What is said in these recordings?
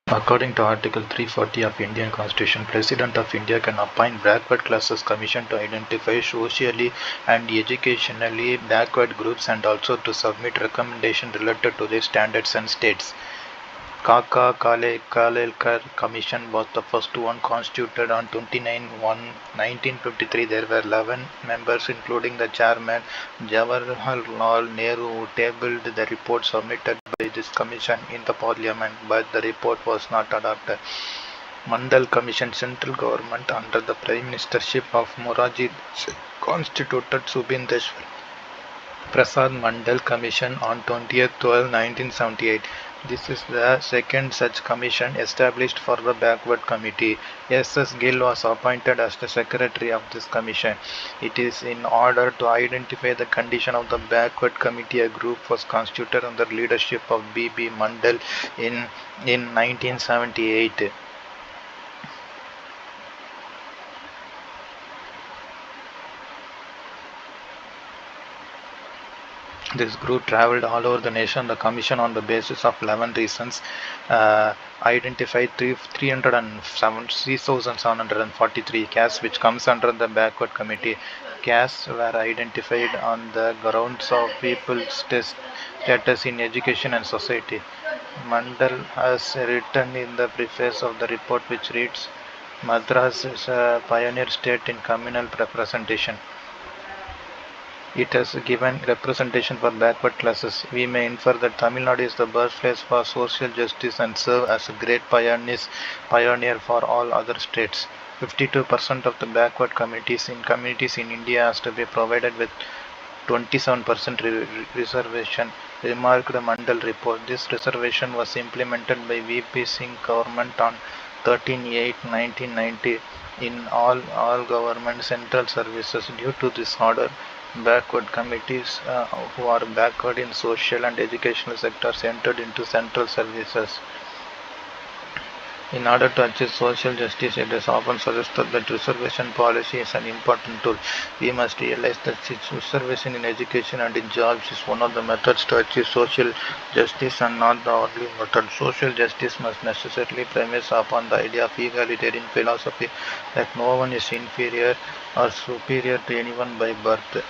According to Article 340 of Indian Constitution, President of India can appoint backward classes commission to identify socially and educationally backward groups and also to submit recommendations related to their standards and states. Kaka Kalelkar Commission was the first one constituted on 29/1/1953. There were 11 members, including the chairman Jawaharlal Nehru, who tabled the report submitted by this commission in the parliament, but the report was not adopted. Mandal Commission, central government under the prime ministership of Morarji Desai, constituted Subindeshwar Prasad Mandal Commission on 20th 12/1978. This is the second such commission established for the Backward Committee. S.S. Gill was appointed as the secretary of this commission. It is in order to identify the condition of the Backward Committee. A group was constituted under leadership of B.B. Mandal in 1978. This group traveled all over the nation. The commission, on the basis of 11 reasons, identified 3,743 castes which comes under the backward committee. Castes were identified on the grounds of people's status in education and society. Mandal has written in the preface of the report, which reads, Madras is a pioneer state in communal representation. It has given representation for backward classes. We may infer that Tamil Nadu is the birthplace for social justice and serve as a great pioneer for all other states. 52% of the backward communities in India has to be provided with 27% reservation, remarked the Mandal report. This reservation was implemented by V.P. Singh government on 13/8/1990 in all government central services. Due to this order, backward committees who are backward in social and educational sectors entered into central services. In order to achieve social justice, it is often suggested that reservation policy is an important tool. We must realize that reservation in education and in jobs is one of the methods to achieve social justice and not the only method. Social justice must necessarily premise upon the idea of egalitarian philosophy, that no one is inferior or superior to anyone by birth.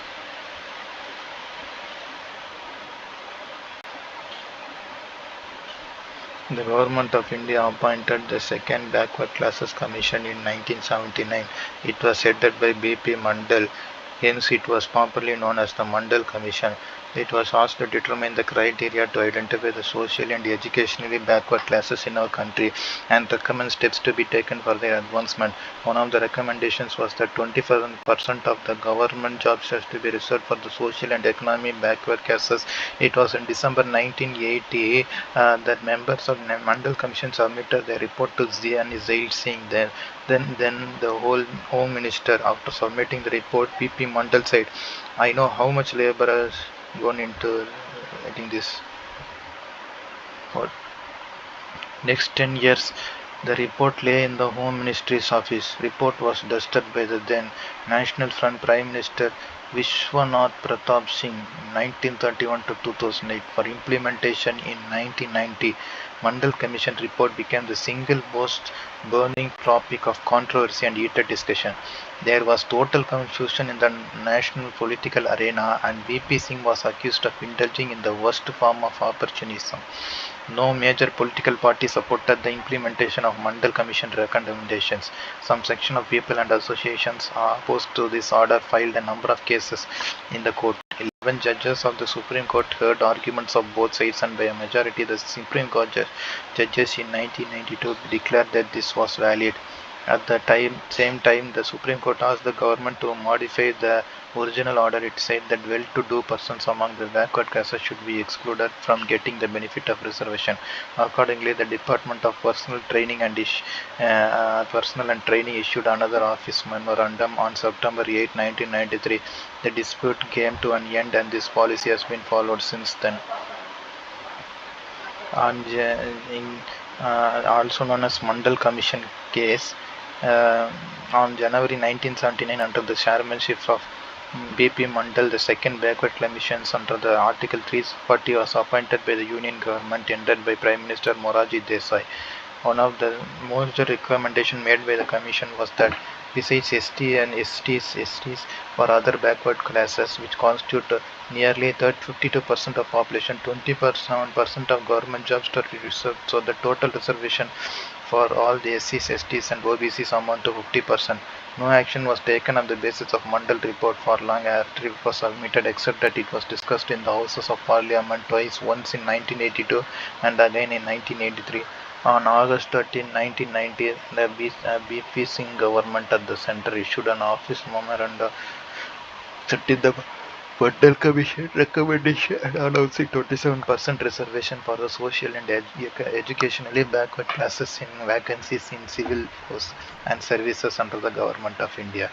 The Government of India appointed the second Backward Classes Commission in 1979. It was headed by B.P. Mandal, hence it was popularly known as the Mandal Commission. It was asked to determine the criteria to identify the socially and educationally backward classes in our country and recommend steps to be taken for their advancement. One of the recommendations was that 25% of the government jobs has to be reserved for the social and economic backward classes. It was in December 1980 that members of the Mandal Commission submitted their report to Zail Singh. Then the whole Home Minister, after submitting the report, P.P. Mandal said, I know how much labor has gone into writing this. For next 10 years, the report lay in the Home Ministry's office. Report was dusted by the then National Front Prime Minister Vishwanath Pratap Singh in 1931 to 2008 for implementation in 1990. Mandal Commission report became the single most burning topic of controversy and heated discussion. There was total confusion in the national political arena, and V.P. Singh was accused of indulging in the worst form of opportunism. No major political party supported the implementation of Mandal Commission recommendations. Some section of people and associations opposed to this order filed a number of cases in the court. 11 judges of the Supreme Court heard arguments of both sides, and by a majority the Supreme Court judges in 1992 declared that this was valid. At the same time, the Supreme Court asked the government to modify the original order. It said that well-to-do persons among the backward classes should be excluded from getting the benefit of reservation. Accordingly, the Department of Personnel and Training issued another office memorandum on September 8, 1993. The dispute came to an end, and this policy has been followed since then. Also known as Mandal Commission case, on January 1979, under the chairmanship of B.P. Mandal, the second backward commission under the Article 340 was appointed by the Union government, headed by Prime Minister Morarji Desai. One of the most recommendation made by the commission was that besides ST and STs for other backward classes which constitute nearly 52% of population, 27% of government jobs to be reserved. So the total reservation for all the SCs, STs and OBCs amount to 50%. No action was taken on the basis of Mandal report for long after it was submitted, except that it was discussed in the Houses of Parliament twice, once in 1982 and again in 1983. On August 13, 1990, the BP Singh government at the centre issued an office memorandum setting the Mandal Commission recommendation and announcing 27% reservation for the social and educationally backward classes in vacancies in civil force and services under the Government of India.